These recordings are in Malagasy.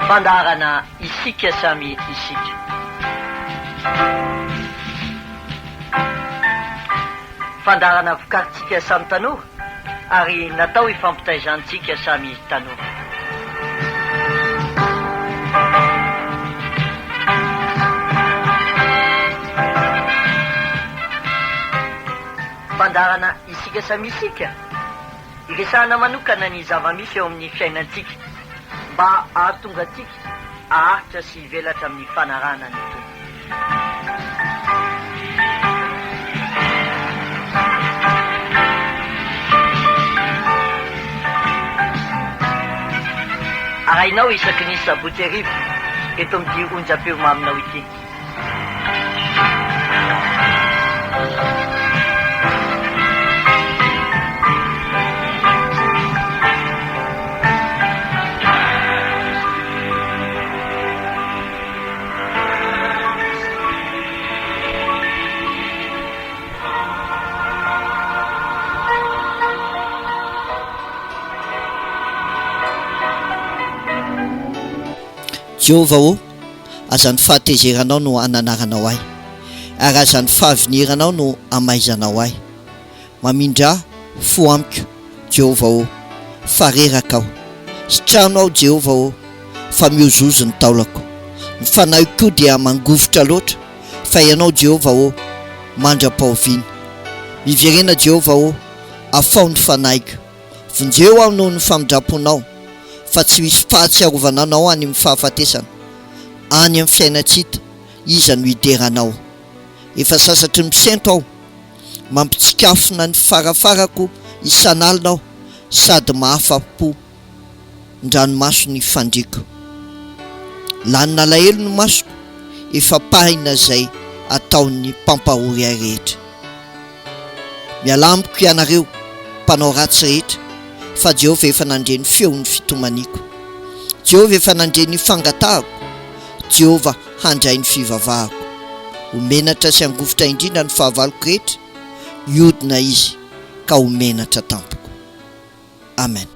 fandarana isika samy isika. Fandarana vokarintsika samy tanora ary natao hifampitaizantsika samy tanora. Fandarana isika samy isika iresahana manokana ny zava-misy eo amin'ny fiainantsika mba ahatonga antsika aharitra sy hivelatra amin'ny fanarana ny tompo. Arahinao isaky ny sabotsy arivo eto amin'ity onjam-peo maminao ity. Jehovah o, azany fahatezeranao no ananaranao ahy, ary azany fahaviniranao no amaizanao ahy. Mamindra fo amiko Jehovah o, fareraka aho, sitrano aho Jehovah o, fa miozozo ny taolako. Ny fanahy koa dia mangovotra loatra, fa ianao Jehovah o, mandra-pahoviana. Miverena Jehovah o, afao ny fanahiko, vonjeo aho noho ny famindraponao, fa tsy misy fahatsiarovananao any amin'ny fahafatesana, any amin'ny fiainatsita iza no hideranao. Efa sasatry ny misento aho, mampitsikafona ny farafarako isan'alinao, sady mahafa-po ndranomaso ny fandriko. Lanina alahelo ny masoko, efa pahina izay ataon'ny mpampahory ahy rehetra. Mialamiko ianareo mpanao ratsy rehetra, fa Jehovah efa nandre ny feon'ny fitomaniko. Jehovah efa nandre ny fangatahako. Jehovah handray ny fivavahako. Homenatra sy angovotra indrindra ny fahavaloko rehetra, hiodina izy ka homenatra tampoko. Amen.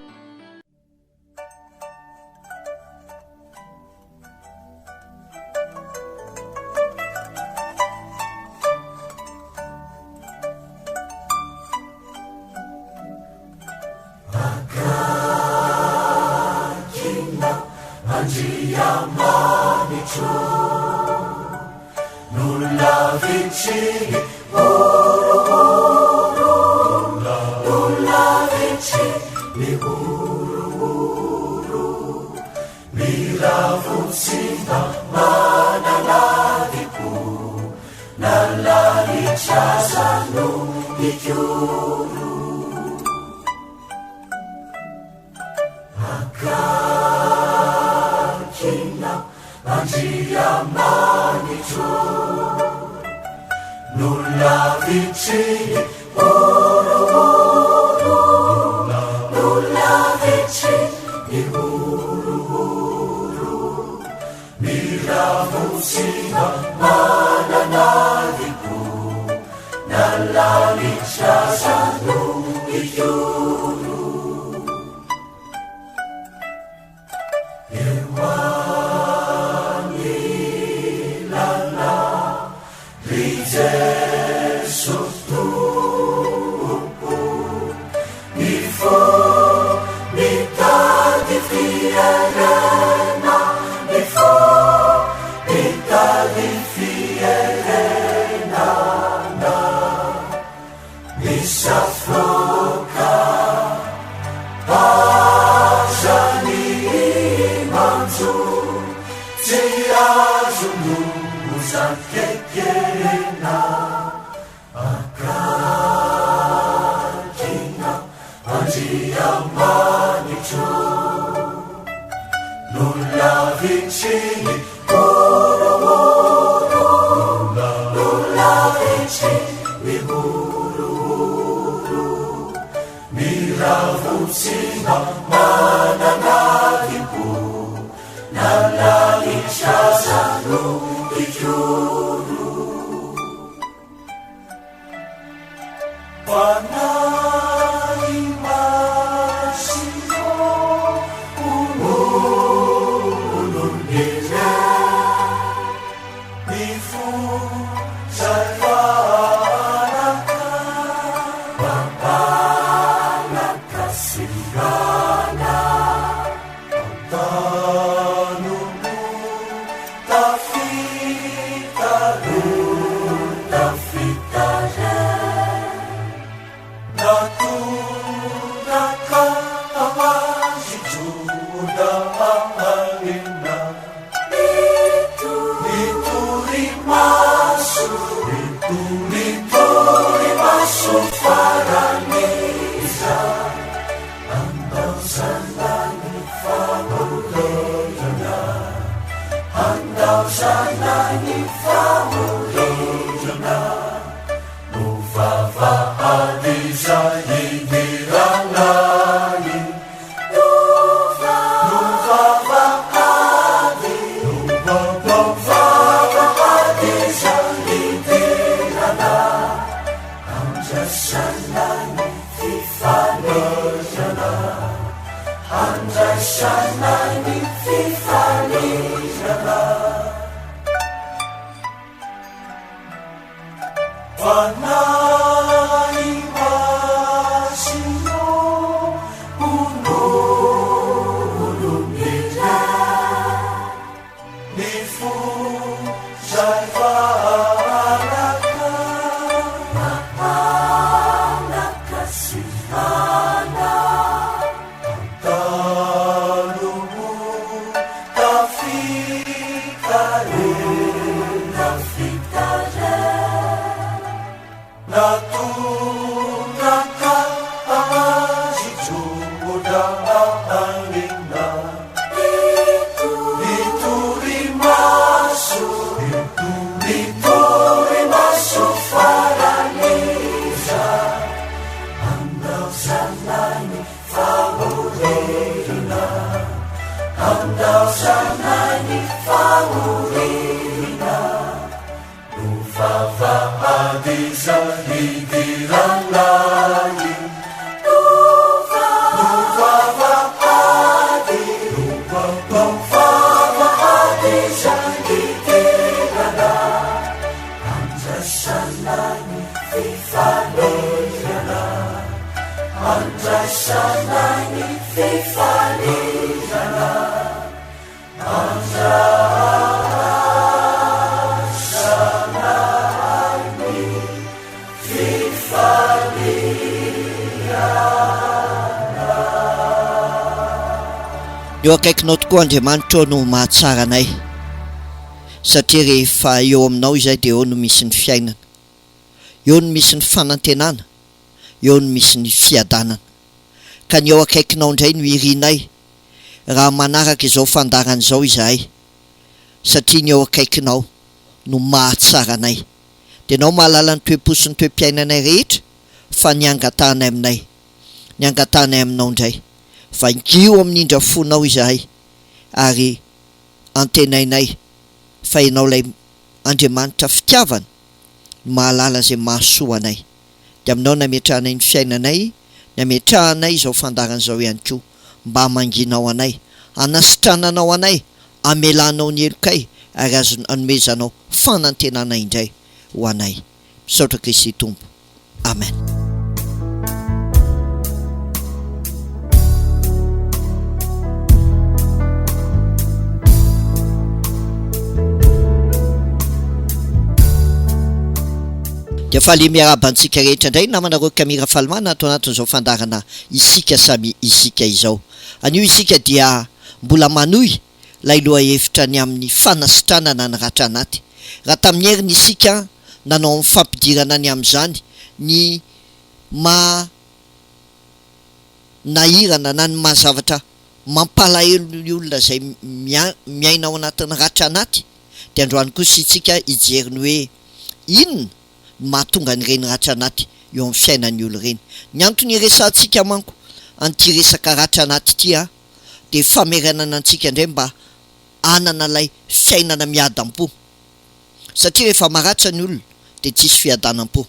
eo akaikinao tokoa Andriamanitra no mahatsara anay satria rehefa eo aminao izay dia eo no misy ny fiainana, eo no misy ny fanantenana, eo no misy ny fiadanana. Ka ny eo akaikinao indray no irinay raha manaraka izao fandarana izao izahay, satria ny eo akaikinao no mahatsara anay, dia ianao mahalala ny toe-po sy ny toe-piainanay rehetra, fa ny angatanay aminay, ny angatanay aminao indray, fa ngio amin'indra fonao izahay ary antenainay fa ianao ilay Andriamanitra fitiavana mahalala izay mahasoa anay, dia aminao nametrahanay ny fiainanay, nametrahanay izao fandarana izao ihany koa, mba manginao anay, anasitrananao anay, amelanao ny elokay ary azo anomezanao fanantenana indray ho anay. Misaotra Kristy Tompo. Amen. Dia faly miarabantsika rehetra indray namanareo Camira Falmana ato anatin'izao fandarana isika samy isika izao. Anio isika dia mbola manohy ilay loha hevitra ny amin'ny fanasitranana ny ratra anaty. Raha tamin'ny heriny isika nanao amin'ny fampidirana ny amin'izany ny nahirana na ny mahazavatra mampalahelo ny olona izay miaina ao anatin'ny ratra anaty, dia androany kosa isika hijeriny hoe inona mahatonga an'ireny ratra anaty eo amin'ny fiainan'ny olo ireny. Ny antony resantsika manko an'ity resaka ratra anaty ity dia famerenana antsika indray mba anana ilay fiainana miadam-po, satria rehefa maratra ny olona dia tsisy fiadanam-po.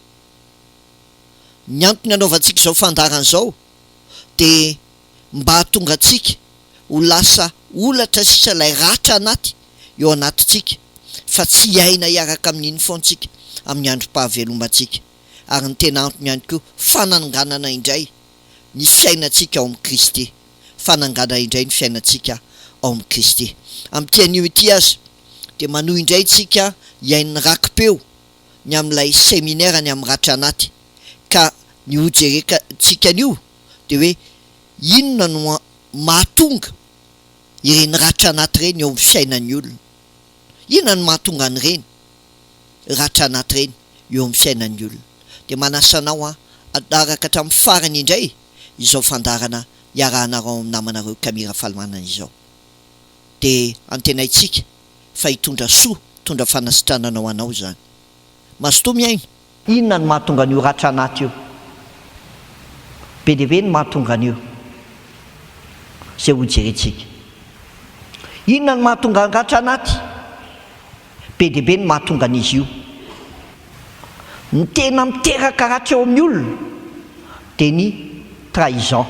Ny antony anaovantsika izao fandarana izao dia mba hahatonga antsika ho lasa olatra sisa ilay ratra anaty eo anatintsika, fa tsy hiaina hiaraka amin'iny foantsika amin'ny androm-pahavelomantsika. Ary ny tena antony ihany koa fananganana indray ny fiainantsika ao amin'ny Kristy, fananganana indray ny fiainantsika ao amin'ny Kristy. Amin'ity anio ity aza dia manohy indray tsika hiain'ny rakipeo ny amin'ilay seminaire ny amin'ny ratra anaty, ka ny hojereka tsika anio dia hoe inona no mahatonga ireny ratra anaty ireny eo amin'ny fiainan'ny olona, inona no mahatonga an'ireny ratra anaty ireny eo amin'ny fiainan'ny olona. Dia manasanao adaraka hatramin'ny farany indray izao fandarana iarahanareo amin'ny namanareo Camira Falmana izao. Dia antenaitsika fa hitondra soa tondra fanasitranana ho anao zany masotoa miaina inona ny mahatonga an'io ratra anaty io be dehibe ny mahatonga an'io zay ho jerentsika inona ny mahatonga ny ratra anaty be dehibe ny mahatonga an'izy io ny tena miteraka ratra eo amin'ny olona dia ny trahison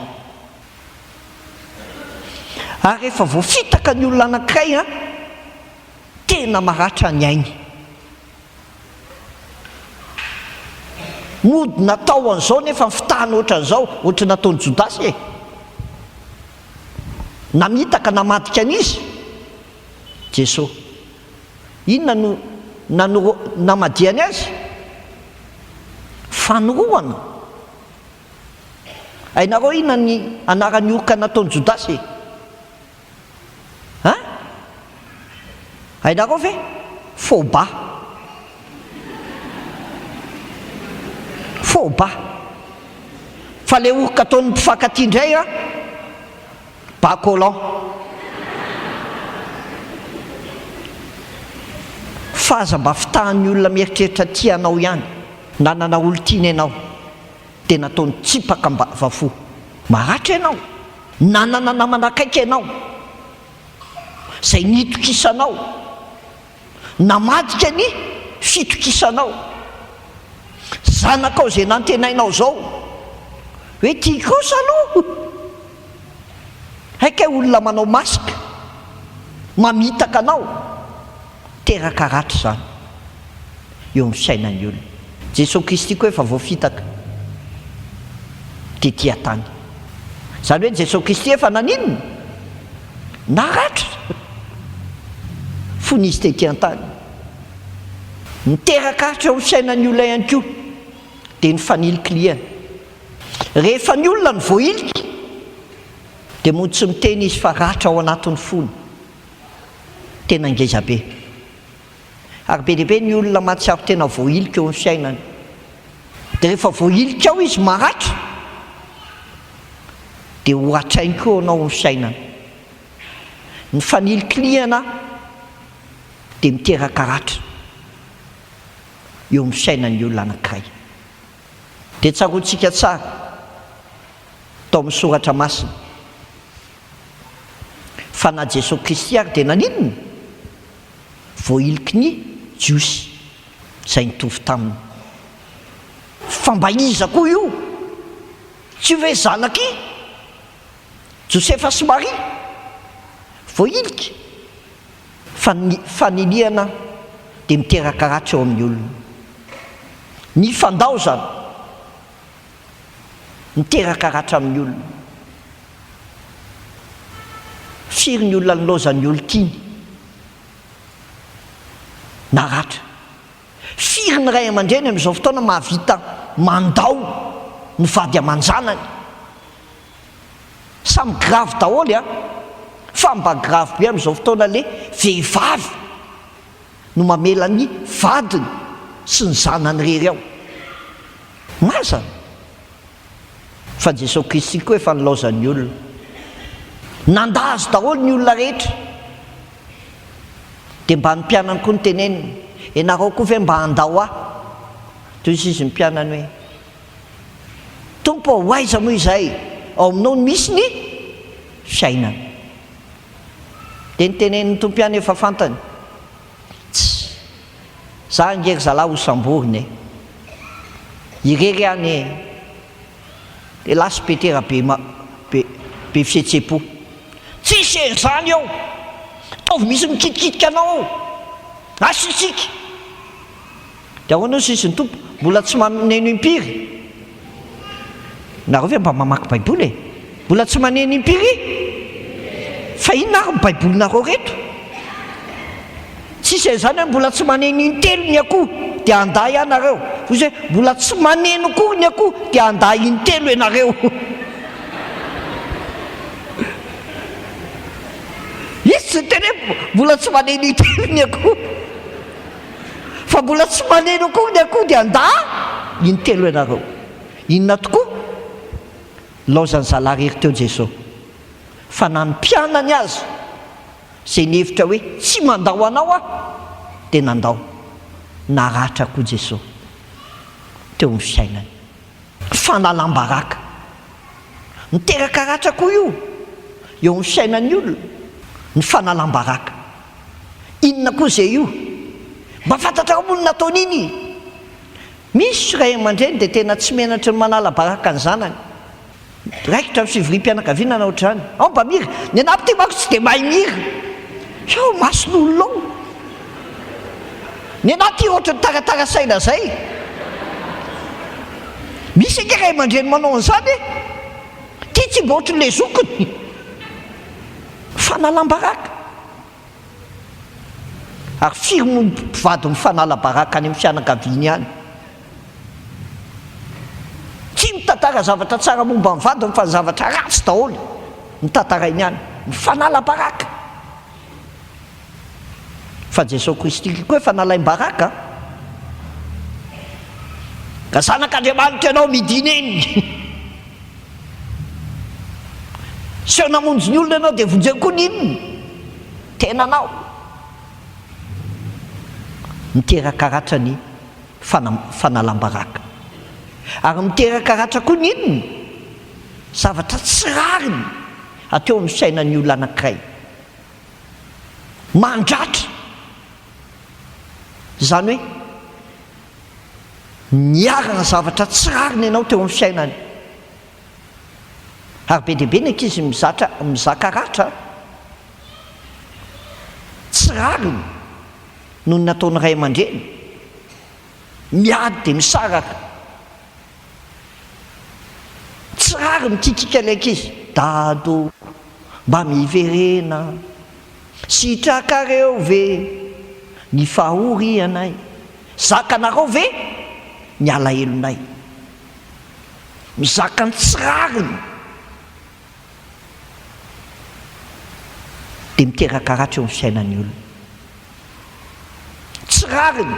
ary rehefa voafitaka ny olona anankiray a tena maratra ny ainy mody natao an'izao nefa fitahana ohatran'izao ohatra nataony Jodasy e namitaka namadika an'izy Jesosy inona no namadiany azy fanoroana ainareo inona ny anaran'ny orika nataony Jodasy ha ainareo ve fôba fa le orika ataon'ny mpifankatia indray a bacolan faza mba fitahan'ny olona mieritreritra tianao ihany nanana olo tiany ianao dia nataony tsipaka vafo maratra ianao nanana namana akaiky ianao zay nitokisanao namadika ny fitokisanao zanakao zay nantenainao zao hoe tia kosa aloha haika olona manao masika mamitaka anao teraka ratra zany eo amin'ny fiainan'ny olona Jesosy Kristy koa efa voafitaka dia tia tany zany hoe Jesosy Kristy efa naninona naratra fony izy te tia-tany miteraka ratra eo amin'ny fiainan'ny olona ihany koa dia ny faniliky liana rehefa ny olona ny voailiky dia mody tsy miteny izy fa ratra ao anatin'ny fony tena ngeza be ary be dehibe ny olona mahatsiaro tena voailiky eo amin'ny fiainany dia rehefa voailiky ao izy maratra dia hoatrainy koa anao amin'ny fiainana ny faniliky liana dia miteraka ratra eo amin'ny fiainan'ny olona anankiray dia tsaroantsika tsara tao amin'ny soratra masina fa na Jesosy Kristy ary dia naninona voailiky ny jiosy zay nitovy taminy fa mba iza koa io tsy hoe zanaky Josefa sy Maria voailiky faniliana dia miteraka ratra eo amin'ny olona ny fandao zany miteraka ratra amin'ny olona firy ny olona nilozan'ny olon-tiny na ratra firy ny ray aman-dreny amin'izao fotoana mahavita mandao ny vady aman-janany samy gravy daholo a fa mba gravy be amin'izao fotoana le vehivavy no mamela ny vadiny sy ny zanany rery ao mazana fa Jesosy Kristy koa efa nilaozan'ny olona nandazy daholo ny olona rehetra dia mba ny mpianany koa ny teneniny ianareo koa ve mba handao aho toy izy ny mpianany hoe tompo ho aiza moa izay ao aminao no misy ny fiainana dia nyteneniny tompiany efa fantany tsy za ngery zalahy osamboriny irery any dia lasy petera be fietse-po tsisy en'izany ao taovy misy mikitikitika anao ao asitsika dia ahoana sisy ny tompo mbola tsy maneno impiry nareo ve mba mamaky baiboly e mbola tsy maneno impiry fa inona ary ny baibolinareo reto tsisy en'izany hoe mbola tsy maneno intelo ny akoho dia anda ianareo izy hoe mbola tsy maneno koa ny akoho dia anda intelo ianareo izy tsy teny hoe mbola tsy maneno intelo ny akoho fa mbola tsy maneno koa ny akoho dia anda intelo ianareo inona tokoa laozany zalahy rery teo Jesosy fa na ny mpianany azy zay ny hevitra hoe tsy mandao anao dia nandao, naratra koa Jesosy teo amin'ny fiainany. Fanalam-baraka miteraka ratra koa io eo amin'ny fiainan'ny olona, ny fanalam-baraka. Inona koa zay io? Mba fantatra olona ataon'iny. Misy ray aman-dreny dia tena tsy menatra ny manala baraka ny zanany. Raikitra amin'ny fivoriam-pianakaviana na ohatrany. Ao mba mira, ny anampy ty manko tsy dia mahay mira. Sao mason'olona ao. Ny anaty ohatra ny taratarasaina zay. Misy ange ray aman-dreny manao an'izany ty tsy mba ohatran'ilay zokony. Fanalam-baraka. Ary firy moa mpivady mifanala-baraka any amin'ny fianakaviany ihany. Tsy mitantara zavatra tsara momba ny vadiny fa ny zavatra ratsy daholo mitantarainy ihany. Mifanala-baraka. Fa Jesosy Kristy koa efa nalaim-baraka. Ka zanak'Andriamanitra ianao midina eny. Sy eo namonjy ny olona ianao dia vonjeo koa n'inona tenanao. Miteraka ratra ny fanalam-baraka. Ary miteraka ratra koa n'inona zavatra tsy rariny ateo amin'ny fiainan'ny olona anankiray. Mandratra. Zany hoe niarana zavatra tsy rariny ianao teo amin'ny fiainany. Ary be dia be ny ankizy mizaka ratra tsy rariny noho ny nataony ray aman-dreny. Miady dia misaraka. Tsy rariny tikika ilay ankizy. Dado mba miverena, sitrakareo ve ny fahorianay, zakanareo ve ny alahelo-nay. Mizaka ny tsy rariny dia miteraka ratra eo amin'ny fiainan'ny olona. Tsy rariny.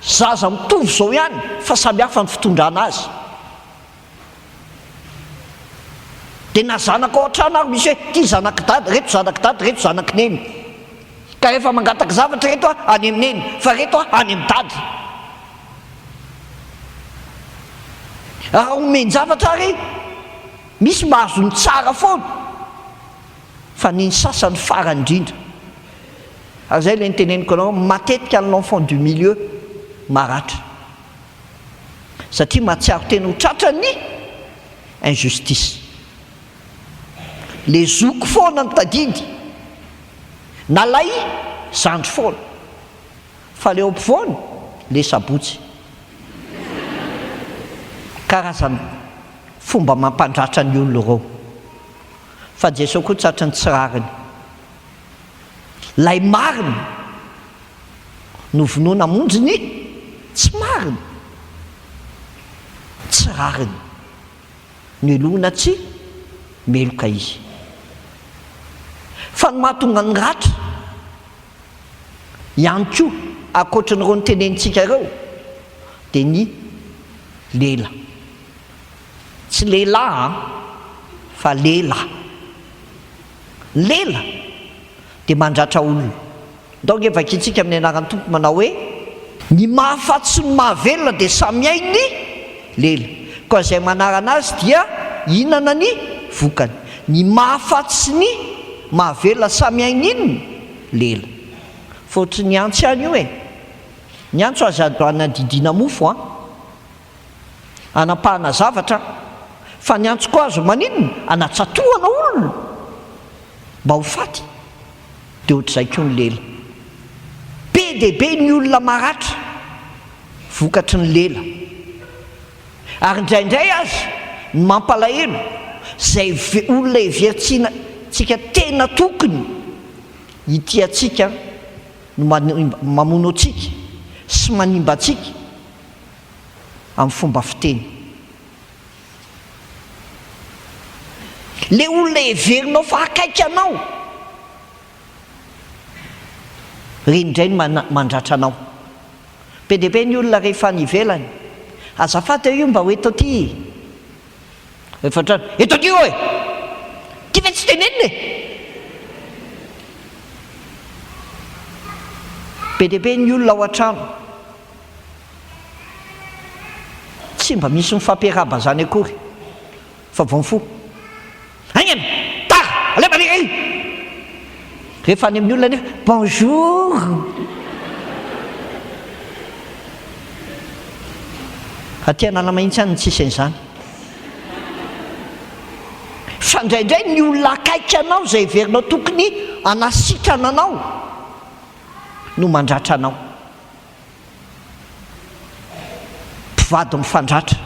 Zaza mitovy zao ihany fa samy hafa ny fitondrana azy. Dia na zanaka ao an-trano ary misy hoe ty zanaky dady, reto zanaky dady, reto zanaky neny. Ka rehefa mangataka zavatra reto any amin'ny neny, fa reto any amin'ny dady. Raha omeny zavatra ary misy mahazo ny tsara foana, fa ny sasany farany indrindra. Ary zay ilay niteneniko anao, matetika l'enfant du milieu maratra. Satria mahatsiaro tena ho tratrany injustice. Le zoko foana ny tadidy, nalay zandry foana, fa le ampovoany le sabotsy. Karazany fomba mampandratra ny olona ireo. Fa Jesosy koa tratra ny tsy rariny. Lay mariny novonoana monjy ny tsy mariny. Tsy rariny. Ny lohana tsy meloka izy. Fa ny mahatonga ny ratra ihany koa ankoatran'ireo ny tenenitsika ireo dia ny lela. Tsy lehilahy fa lela. Lela dia mandratra olona. Ndao nge vakintsika amin'ny anaran'ny tompo manao hoe ny mahafatsy ny mahavelona dia samy hay ny lela. Koa izay manarana azy dia inana ny vokany. Ny mahafatsy ny mahavelona samy hay n'inona lela. Fotry ny antso ihany io ny antso azo anadidiana mofo anapahana zavatra, fa ny antso koa azo maninona anatsatohana olona mba ho faty. Dia ohatr'izay koa ny lela. Be dia be ny olona maratra vokatry ny lela. Ary indraindray azy ny mampalahelo zay olona everitsina tsika tena tokony ity atsika no mamono atsika sy manimba atsika amin'ny fomba fiteny. Le olona everinao fa akaiky anao, reny indray ny mandratra anao. Be dia be ny olona rehefa ny ivelany, azafady io mba ho eto aty. Rehefa trano, eto aty oe! Ty ve tsy tenenina e? be deaibe ny olona ao an-trano tsy mba misy mifampiaraba zany akory fa vonfo agnana tara alebalegay rehefa any amin'ny olona nefa bonjour atianala mahitsy any tsisy an'izany fa indraindray ny olona akaiky anao zay verinao tokony anasitrana anao no mandratra anao mpivady mifandratra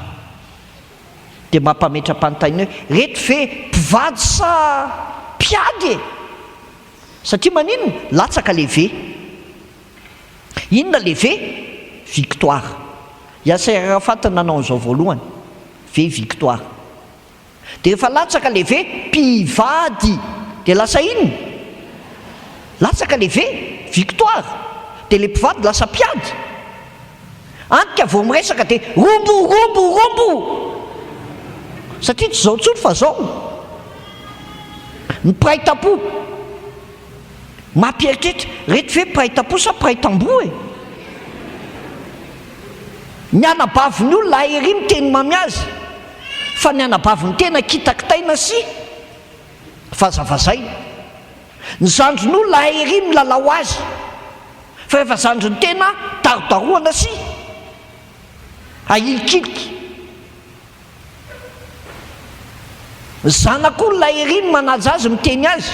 dia mampametra-panontaniana hoe reto ve mpivady sa mpiady e satria maninona latsaka lehive inona lehive victoire Yasser Arafat nanao an'izao voalohany ve victoire dia rehefa latsaka lehive mpivady dia lasa inona latsaka lehive victoire dia le mpivady lasa mpiady antika vao miresaka dia rombo satria tsy zao tsony fa zao ny mpiray tapo mampieritreritra reto ve mpiray tapo sa mpiray tambo e ny anabavy ny olona ahery miteny mamy azy fa ny anabavy ny tena kitakitaina sy vazavazay ny zandro ny olona ahery milalao azy fa rehefa zandro ny tena darodaroana sy ahilikiliky zanak'olona ahery manaja azy miteny azy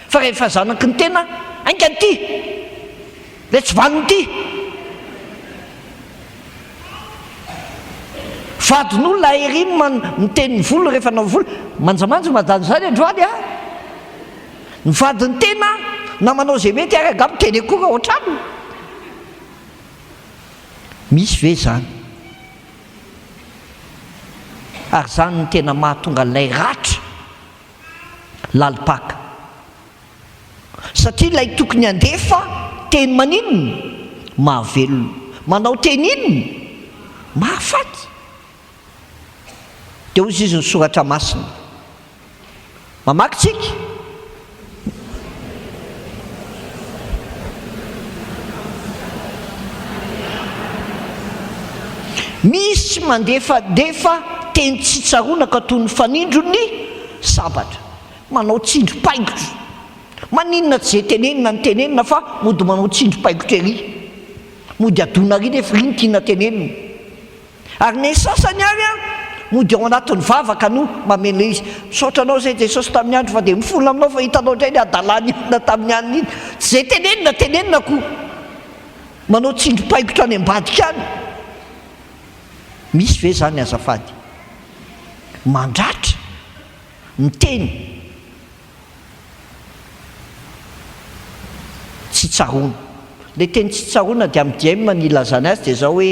fa rehefa zanaky ny tena aingany ty le tsy vaniny ty vadin'olona ahery miteny ny volo rehefa nao volo manjamanja madany zany androany a ny vadiny tena na manao zay mety ary aga miteny akory ao an-trano misy ve zany ary zany ny tena mahatonga lay ratra lalipaka satria ilay tokony andefa teny maninona mahavelona manao teny inona mahafaty dia ozy izy ny soratra masina mamaky tsika misy mandefa teny tsy tsaroana ka toy ny fanindro ny sabatra manao tsindro-paikotra maninona tsy zay tenenina ny tenenina fa mody manao tsindro-paikotra ery mody adona ry nefa ry ny tiana tenenina ary ny sasany ary a mody ao anatin'ny vavaka no mamela izy misaotra anao zay jesosy tamin'ny andro fa dia mifolona aminao fa hitanao indray ny adalany inona tamin'ny anina iny tsy zay tenenina ko manao tsindro-paikotra any ambadika any misy ve zany azafady mandratra ny teny tsy tsaroana le teny tsy tsaroana dia amin'ny diaimy ny ilazany azy dia zao hoe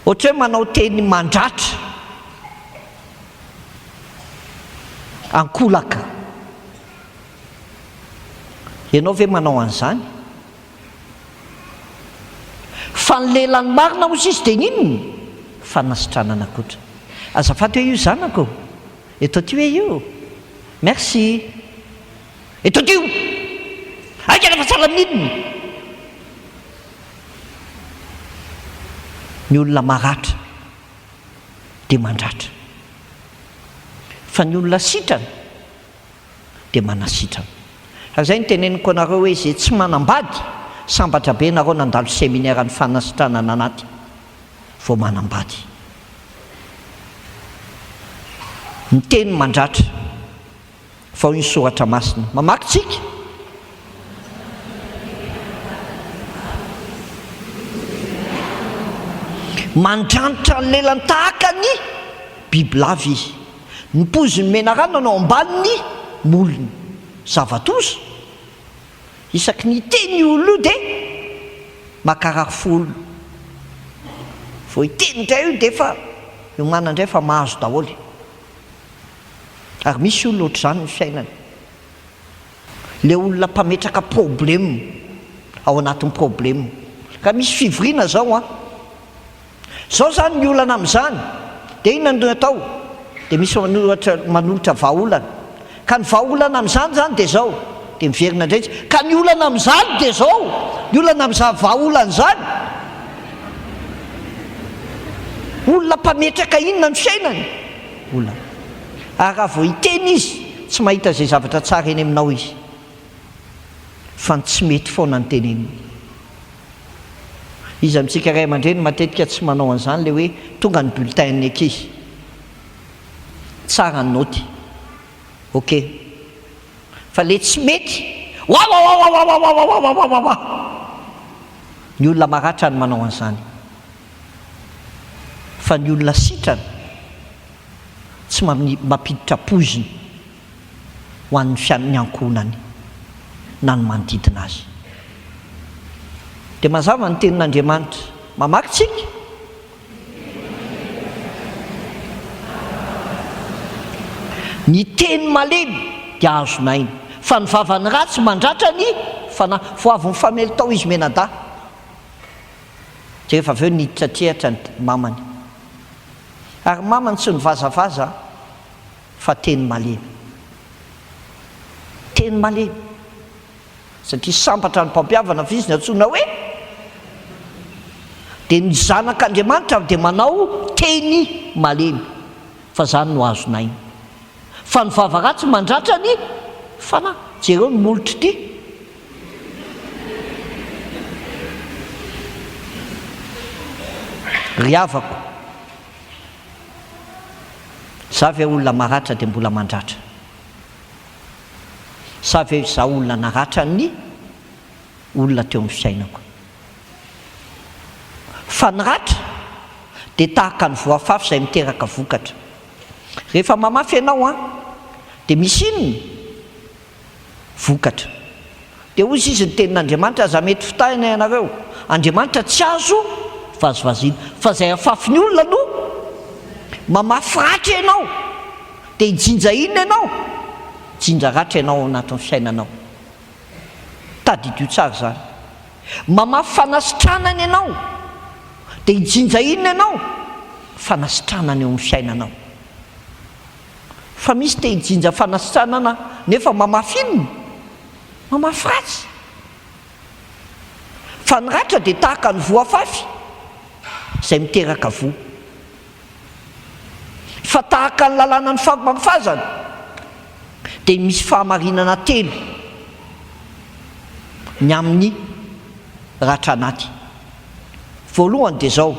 ohatra hoe manao teny mandratra ankolaka ianao ve manao an'izany fa ny lelany marina moa sisy dia ninona fanasitranana kotra azafady hoe io zanako eto ty hoe io merci eto tyo aika rehefa tsara amin'inona ny olona maratra dia mandratra fa ny olona sitrana dia manasitrana ary zay ny teneniko anareo hoe zay tsy manambady sambatra be nareo nandalo séminaire ny fanasitranana anaty vao manambady ny teny mandratra fa ny soratra masina mamaky tsika mandranitra ny lelany tahaka ny bibilava izy ny poziny menarano anao ambaniny molony zavatosa isaky ny teny olo io dia makarary folo vao hiteny indray io dia efa io manandray fa mahazo daholy ary misy olona ohatr'izany ny fiainana le olona mpametraka problème ao anatin'ny problème ka misy fivoriana zao a zao zany ny olana amin'izany dia inona no atao dia misy manolotra vahaolana ka ny vahaolana amin'izany zany dia zao dia miverina indray ka ny olana amin'izany dia zao ny olana mizava olana zany olona mpametraka inona ny fiainany olona ary raha vao hiteny izy tsy mahita zay zavatra tsara eny aminao izy fa tsy mety foana ny teneny izy amintsika ray aman-dreny matetika tsy manao an'izany le hoe tonga ny bulletin ny ankizy tsara ny noty ok fa le tsy mety wa ny olona maratra ny manao an'izany fa ny olona sitrana tsy mampiditra poziny ho an'ny fian'ny ankonany na ny manodidina azy dia mazava ny tenin'Andriamanitra mamaky tsika ny teny malemy dia azonainy fa ny vavany ratsy mandratra ny foavy mifamely tao izy menada dia rehefa avy eo niditra ny mamany ary mamany tsy nivazavaza fa teny malemy satria sambatra ny mpampiavana fizy ny antsoina hoe dia ny zanak'Andriamanitra dia manao teny malemy fa zany no azonainy fa ny vava ratsy mandratra ny fanahy jereo ny molotry ty ry avako za ve olona maratra dia mbola mandratra sa ve za olona naratra ny olona teo amin'ny fiainako fa ny ratra dia tahaka ny voafafy izay miteraka vokatra rehefa mamafy ianao dia misy inony vokatra dia ozy izy ny tenin'Andriamanitra za mety fitahina ianareo Andriamanitra tsy azo vazivaziana fa izay afafy ny olona no mamafy ratra ianao dia hijinja inona ianao jinja ratra ianao ao anatin'ny fiainanao tadidio tsara zany mamafy fanasitranany ianao dia hijinja inona ianao fanasitranany eo amin'ny fiainanao fa misy te hijinja fanasitranana nefa mamafy inona mamafy ratsy fa ny ratra dia tahaka ny voafafy izay miteraka vo fa tahaka ny lalàna ny fampamfazana dia misy fahamarinana telo ny amin'ny ratra anaty voalohany dia zao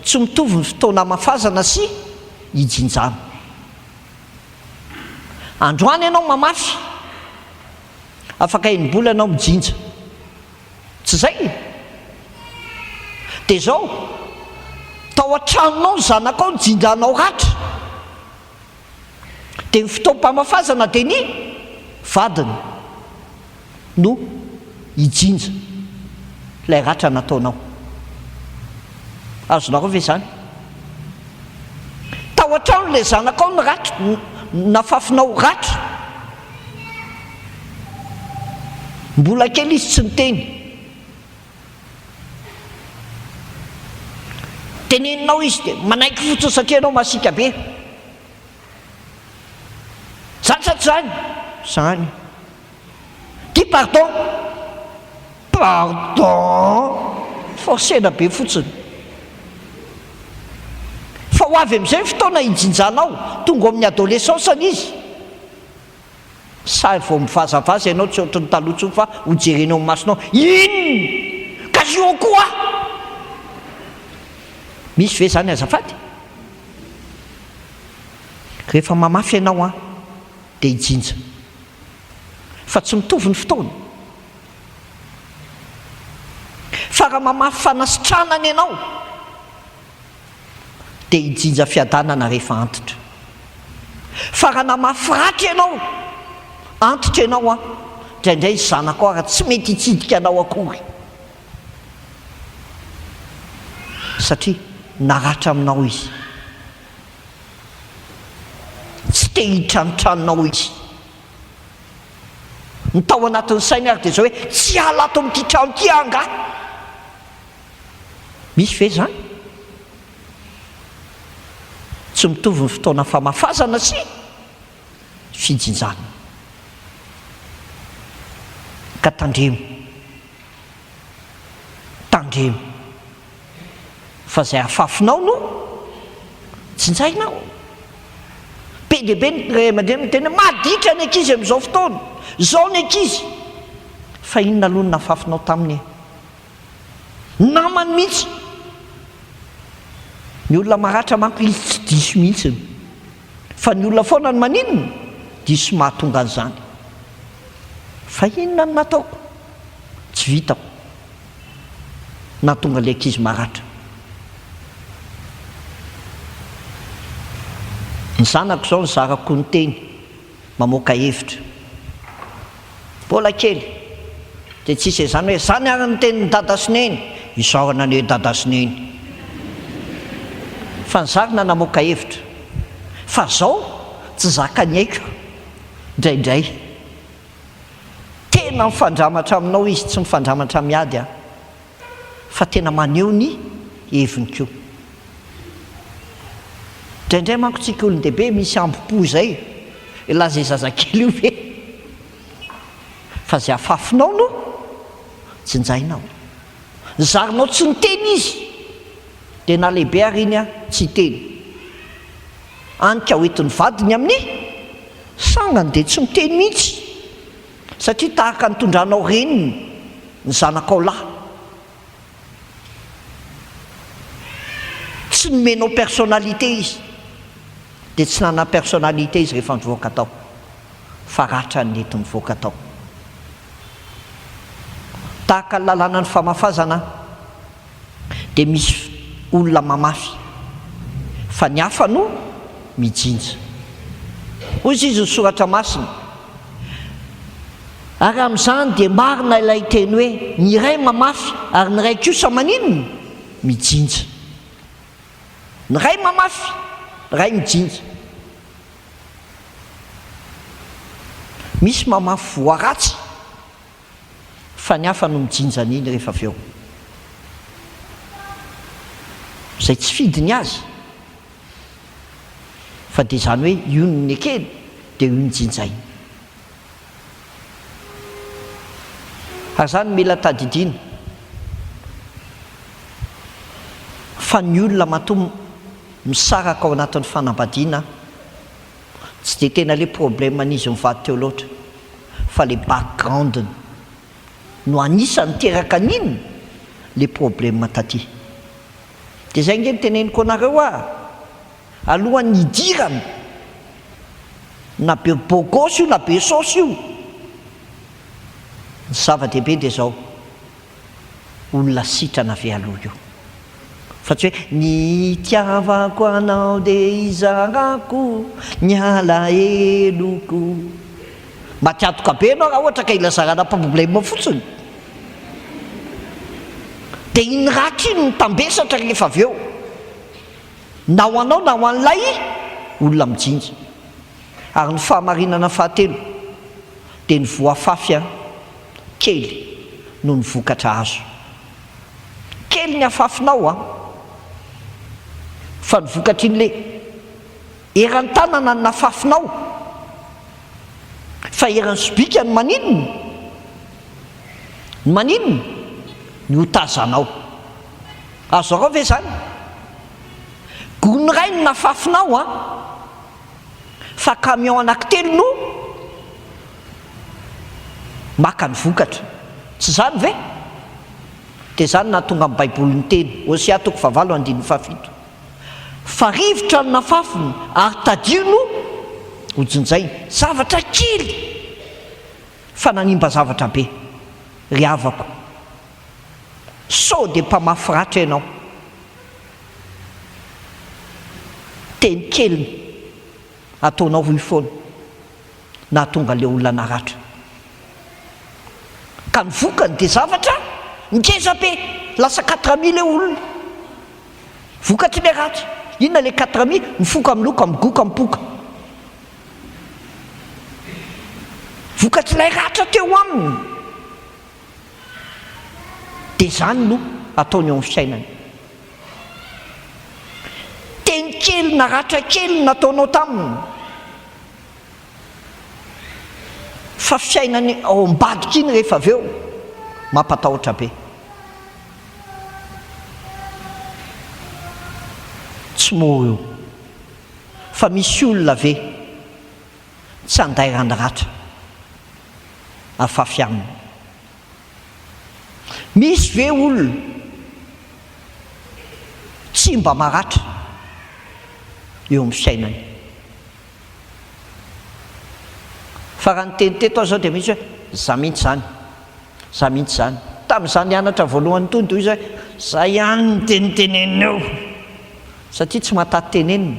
tsy mitovy ny fotoana mafazana sy hijinjana androany ianao mamafy afaka enim-bola ianao mijinja tsy zay dia zao tao an-tranonao ny zanakao ny jinjanao ratra dia ny fotoam-pamafazana dia ny vadiny no hijinja ilay ratra nataonao azonareo ve zany tao an-trano ilay zanakao ny ratra nafafinao ratra mbola kely izy tsy niteny teneninao izy dia manaiky fotsiny satria ianao masika be zany sa tsy zany ty pardon forcena be fotsiny fa ho avy amin'izay fotoana hijinjanao tonga amin'ny adolescensany izy sa vao mivazavaza ianao tsy ohatrany taloha fa ho jerenao amin'ny masonao inona ka io koa misy ve zany azafady rehefa mamafy ianao dia hijinja fa tsy mitovy ny fotoana fa raha mamafy fanasitranany ianao dia hijinja fiadanana rehefa antitra fa raha namafy ratra ianao antitra ianao indraindray zanako raha tsy mety hitsidika anao akory satria naratra aminao izy tsy te hitranotranonao izy ny tao anatin'ny sainy ary dia zao hoe tsy alato amin'ity trano ty anga misy ve zany tsy mitovy ny fotoana famafazana sy fijinjana ka tandremo mandremy fa zay afafinao no tsy njainao. Be dehibe ny ray aman-dreny tena maditra ny ankizy amin'izao fotoana zao ny ankizy fa inona aloha ny nafafinao taminy namany mihitsy. Ny olona maratra manko izy tsy diso mihitsy fa ny olona foana ny maninona diso mahatonga an'izany. Fa inona no nataoko tsy vitako nahatonga ilay ankizy maratra. Ny zanako zao ny zarako ny teny mamoaka hevitra mbola kely dia tsisy izany hoe zany ary ny tenin'ny dada sy neny isaorana ny hoe dada sy neny fa ny zarina namoaka hevitra fa zao tsy zaka ny haiko indraindray tena mifandramatra aminao izy tsy mifandramatra miady fa tena maneho ny heviny koa. Indraindray manko tsika olon-dehibe misy ambopo zay ilazay zazakely io ve fa zay afafinao no tsy njainao. Zarinao tsy niteny izy dia na lehibe ary iny tsy teny anika hoentin'ny vadiny amin'ny sangany dia tsy miteny mihitsy satria tahaka nitondranao reniny ny zanakao lahy tsy nomenao personnalité izy dia tsy nana personnalité izy rehefa mivoaka tao fa ratra ny nety mivoaka tao. Tahaka ny lalàna ny famafazana dia misy olona mamafy fa ny hafa no mijinja. Ozy izy ny soratra masina ary amin'izany dia marina ilay teny hoe ny iray mamafy ary ny iray kosa maninona mijinja. Ny ray mamafy, ny ray mijinja. Misy mamafy voaratsy fa ny hafa no mijinja an'iny rehefa avy eo. Zay tsy fidiny azy fa dia zany hoe io ny ekeny dia io ny jinjainy. Ary zany mila tadidiana fa ny olona matoa misaraka ao anatin'ny fanambadiana tsy dia tena le problème an'izy mivady teo loatra fa le background no anisany teraka an'inona le problème taty. Dia zay nge niteneniko anareo alohan'ny hidirana na be bogosy io na be sosy io ny zava-dehibe dia zao olona sitrana avy aloha io fa tsy hoe ny tiavako anao dia izarako ny alahelo mba tiatoka be anao raha ohatra ka ilazarana problème fotsiny dia iny ratra iny nitambesatra rehefa avy eo na ho anao na ho an'ilay olona mijinja. Ary ny fahamarinana fahatelo dia ny voafafy kely no ny vokatra azo. Kely ny afafinao fa ny vokatra in'le eran'ny tanana ny nafafinao fa eran'ny sobika ny maninona ny hotazanao. Azo arao ve zany gony ray ny nafafinao fa camion anankitelo no maka ny vokatra tsy zany ve? Dia zany nahatonga amin'ny baiboly ny teny Hosea 9:7 fa rivotra ny nafafiny ary tadio no hojinjainy. Zavatra kely fa nanimba zavatra be. Ry havako sao dia mpamafy ratra ianao, teny kely ataonao roy foana nahatonga le olona naratra ka ny vokany dia zavatra ngeza be lasa 4000 olona vokatry le ratra. Inona le 4000? Mifoka amin'ny loka, migoka, mipoka. Vokatry ilay ratra teo aminy dia zany no ataony eo amin'ny fiainany. Teny kely na ratra kely nataonao taminy fa fiainany ao ambadika iny rehefa avy eo mampatahotra be. tsy mora io fa misy olona ve tsy anday randratra afafy aminy. Misy ve olona tsy mba maratra eo amin'ny fiainany. Fa raha nyteny teto aho zao dia misy hoe za mihitsy zany, za mihitsy zany. Tamin'izany hianatra voalohany tony toy izy hoe za ihany ny teniteneneo, satria tsy mahataty teneniny.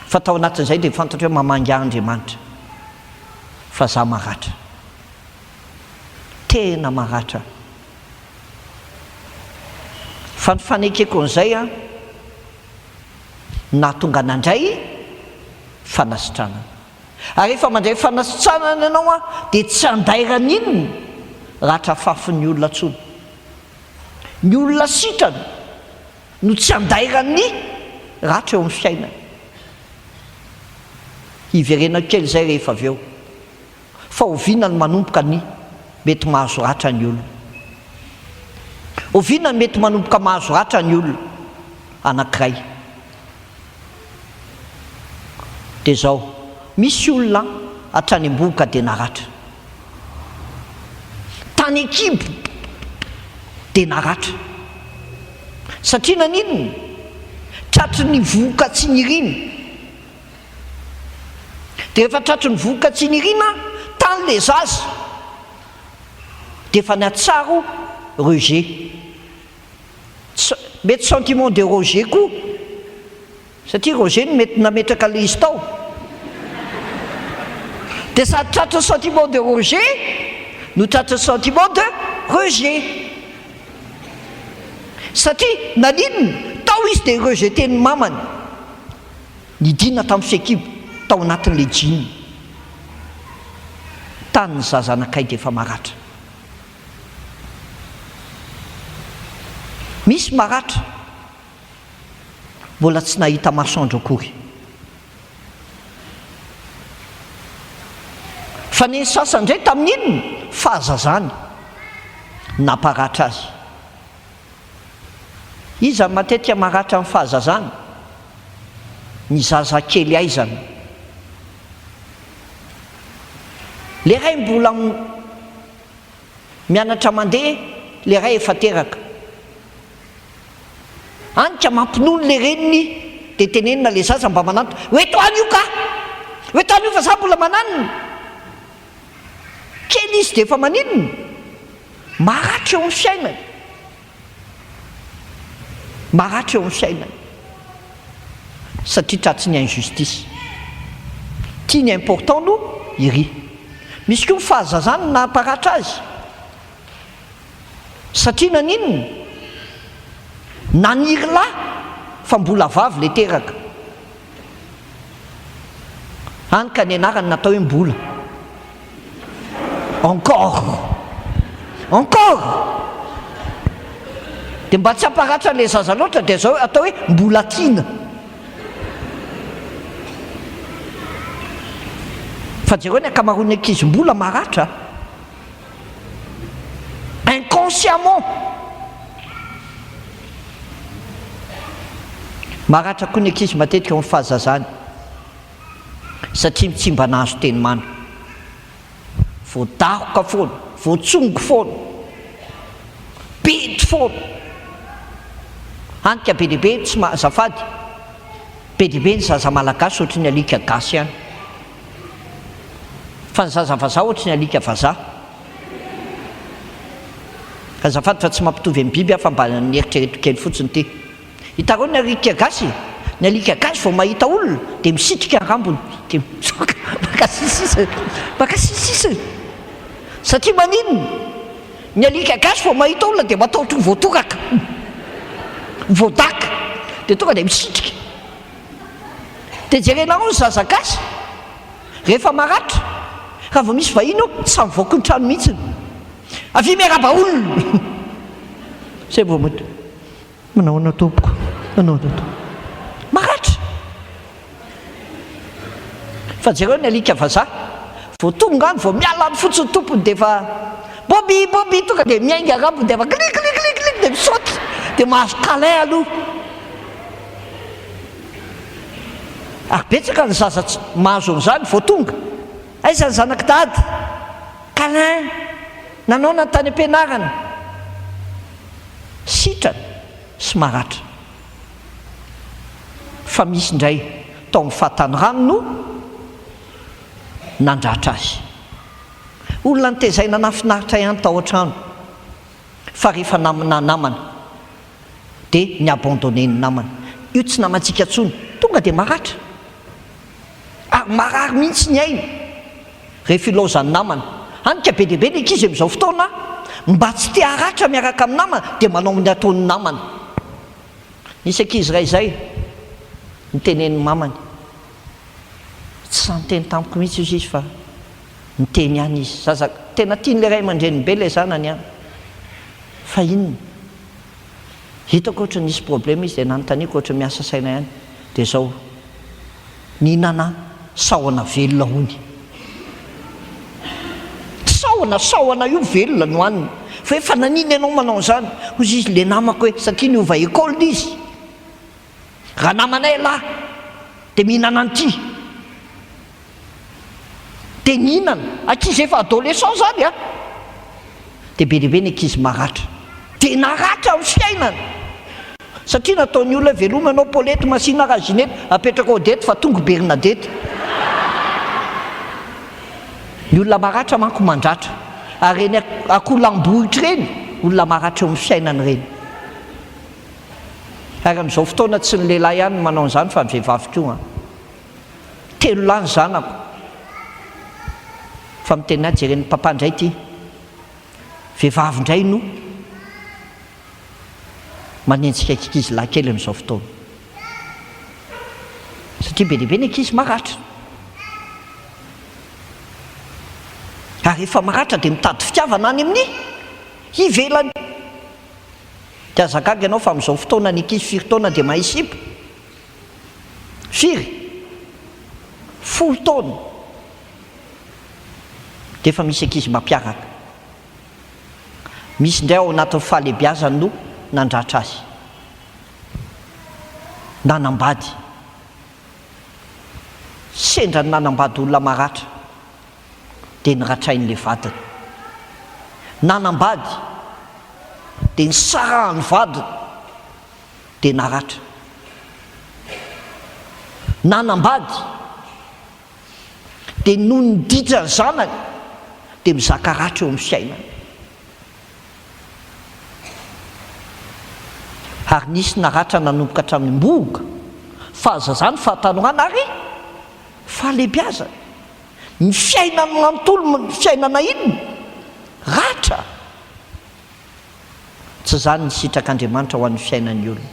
Fa tao anatin'izay dia fantatra hoe mamangy Andriamanitra fa za maratra, tena maratra. Fa ny fanekeko an'izay a nahatonga nandray fanasitranana. Ary rehefa mandray fanasitranana ianao a dia tsy andairana inona ratra fafin'ny olona tsony. Ny olona sitrana no tsy andairany ratra eo amin'ny fiainana. Iverenako kely izay rehefa avy eo fa oviana ny manomboka ny mety mahazo ratra ny olona. Oviana ny mety manomboka mahazo ratra ny olona anankiray. Dia zao, misy olona hatrany am-bovoka dia naratra, tany an-kibo dia naratra. Satria naninona? Tratry ny vovoka tsy nirina. Dia rehefa tratry ny vovoka tsy nirina tany le zaza dia efa niatsaro rejet, mety sentiment de rejet koa, satria rejet no mety nametraka le izy tao. Dia sady tratra sentiment de rejet no tratra sentiment de rejet, satria naninona tao izy dia rejeteny mamany, nidina tamin'ny fekibo tao anatin'le jiny. Tany ny zaza anakay dia efa maratra. Misy maratra mbola tsy nahita masoandro akory. Fa ny sasany indray tamin'inona fahazazany namparatra azy. Iza matetika maratra amin'ny fahazazany? Ny zaza kely aizany. Le ray mbola mianatra mandeha, le ray efa teraka. Anika mampinono le reniny dia tenenina le zaza mba mananto hoe toany io ka, hoe toany io fa za mbola mananina. Kely izy dia efa maninona? Maratra eo amin'ny fiainany. Maratra eo amin'ny fiainany. Satria tratsy ny injustice. Tia ny important no iry. Misy koa fahazazany namparatra azy. Satria naninona? Naniry lahy fa mbola vavy le teraka. Hany ka ny anarany natao hoe mbola. Encore. Dia mba tsy amparatra le zaza loatra dia zao atao hoe mbola tiana. Fa jereo ny ankamaroan'ny ankizy mbola maratra inconsciemment. Maratra koa ny ankizy matetika amin'ny fahazazany satria tsy mba nahazo teny mano, voadaroka foana, voatsongo foana, bedy foana. Antika be dehibe tsy azafady, be dehibe ny zaza malagasy ohatry ny alika gasy ihany, fa ny zaza vazaha ohatry ny alika vazaha. Azafady fa tsy mampitovy amin'ny biby fa mba nieritrereto kely fotsiny ty. Hitareo ny alika gasy, ny alika gasy vao mahita olona dia misitrika rambony dia mitsoka makasisisa. Satria maninona? Ny alika gasy vao mahita olona dia mataotry voatoraka, voadaka, dia tonga dia misitrika. Dia jerenao ny zaza gasy rehefa maratra, raha vao misy vahiny eo tsy mivoaka ny trano mihitsy. Avy miaraba olona zay vao mato manaona tompoko, manaona tompoko, maratra. Fa jereo ny alika vazaha vao tonga any vao miala any fotsiny tompony dia efa bobi tonga dia miainga rambony dia efa klik dia misaoty dia mahazo câlin aloha. ary betsaka ny zaza mahazo an'izany vao tonga aiza ny zanak dady kalin nanao na tany am-pianarana sitrana sy maratra fa misy indray tao amin'ny fahatany rano no nandratra azy olona nytezaina nafinaritra ihany tao an-trano fa rehefa namana dia ny abandonné ny namana io tsy namantsika ntsony tonga dia maratra ary marary mihitsy ny aina rehefa ilaozany namana anika be dia be ny ankizy amin'izao fotoana mba tsy tia haratra miaraka amin'ny namana dia manao ny ataon'ny namana nisy ankizy iray izay nitenen'ny mamany tsy sanyteny tamiko mihitsy izy fa niteny ihany izy zaza tena tian'ilay ray aman-dreniny be ilay zanany ihany fa inona hitako ohatra nisy problème izy dia nanontaniako ohatra miasa saina ihany dia zao nihinana sahoana velona hony sahoana io velona no haniny fa efa naniny ianao manao an'izany hozy izy le namako hoe satria niova école izy raha namanay lahy dia mihinana an'ity dia nihinana ankizy efa adolescent zany a dia be dia be ny ankizy maratra dia naratra amin'ny fiainana satria nataon'ny olona veloma anao polety masina razinety apetraka ao dety fa tonga bernadety ny olona maratra manko mandratra ary reny akolambohitra reny olona maratra eo amin'ny fiainany reny ary amin'izao fotoana tsy ny lehilahy ihany manao an'izany fa ny vehivavy koa telo lahy ny zanako fa miteny azy jeren'ny papa indray ty vehivavy indray no manenjika ankizy lahy kely amin'izao fotoana satria be dia be ny ankizy maratra ary efa maratra dia mitady fitiavana any amin'ny hivelany dia azakaka ianao fa amin'izao fotoana ny ankizy firy taona dia mahisipa firy 10 taona dia efa misy ankizy mampiaraka misy indray ao anatin'ny fahalebiazany no nandratra azy nanambady sendra ny nanambady olona maratra dia nyratrain'le vadiny nanambady dia ny sarahany vadiny dia naratra nanambady dia noho ny ditra ny zanany dia mizaka ratra eo amin'ny fiainany ary nisy naratra nanomboka hatramin'ny mboga fa aza zany fahatanorana ary fahalebiazana ny fiainana nanontolo ny fiainana inona ratra tsy zany ny sitrak'Andriamanitra ho an'ny fiainan'ny olona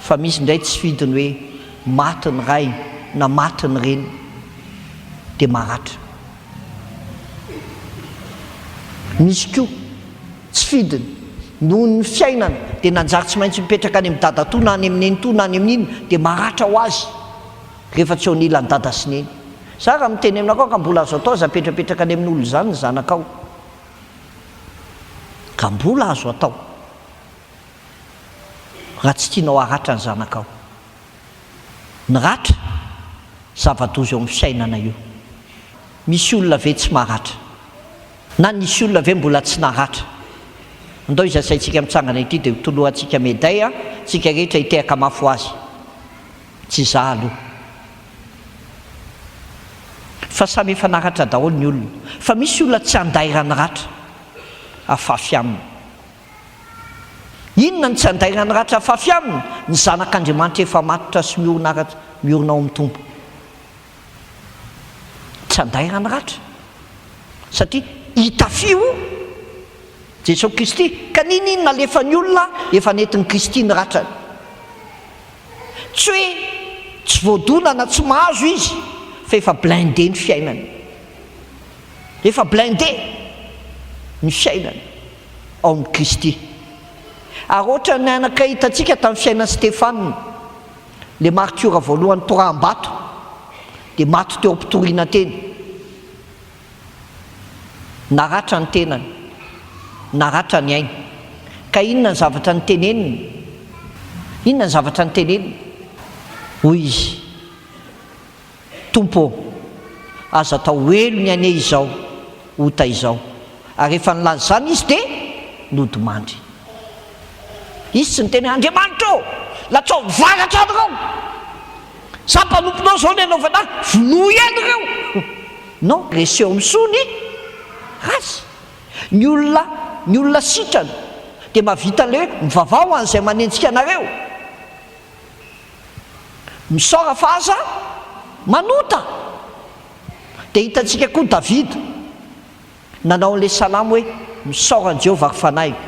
fa misy indray tsy fidiny hoe maty ny ray na maty ny reny dia maratra misy koa tsy fidiny noho ny fiainana dia nanjary tsy maintsy mipetraka any amin'ny dada to na any amin'ny neny to na any amin'inona dia maratra ho azy rehefa tsy eo ny ilan'ny dada sy neny za raha miteny aminakao ka mbola azo atao za petrapetraka any amin'ny olo izany ny zanakao ka mbola azo atao raha tsy tianao haratra ny zanakao ny ratra zava-doza eo amin'ny fiainana io misy olona ve tsy maratra na nisy olona ve mbola tsy naratra andao izy asaintsika mitsangana ity dia tolohantsika méday a tsika rehetra hitehaka mafo azy tsy za aloha fa samy efa naratra daholo ny olona fa misy olona tsy andairany ratra afafy aminy inona ny tsy andairany ratra afafy aminy ny zanak'Andriamanitra efa matotra sy miorona ao amin'ny tompo tsy andairany ratra satria hitafio Jesosy Kristy ka ninona lefa ny olona efa nentin'ny Kristy ny ratrany tsy hoe tsy voadonana tsy mahazo izy fa efa blindé ny fiainany efa blindé ny fiainany ao amin'ny Kristy ary ohatra ny anakay hitantsika tamin'ny fiainan'i Stefana le martyra voalohany toram-bato dia maty teo am-pitoriana teny naratra ny tenany naratra ny ainy ka inona ny zavatra ny teneniny hoy izy tompo aza atao elo ny ane izao ota izao ary rehefa nilaza zany izy dia nodimandry izy tsy niteny Andriamanitra latsao varatra anareo sa mpanomponao zao ny anaovana vonoa ihany ireo non reseho misoa ny ratsy ny olona sitrana dia mahavita le mivavao an'izay manenjika anareo misora fa aza manota dia hitantsika koa Davida nanao an'ilay salamo hoe misorany Jehovah ary fanahiky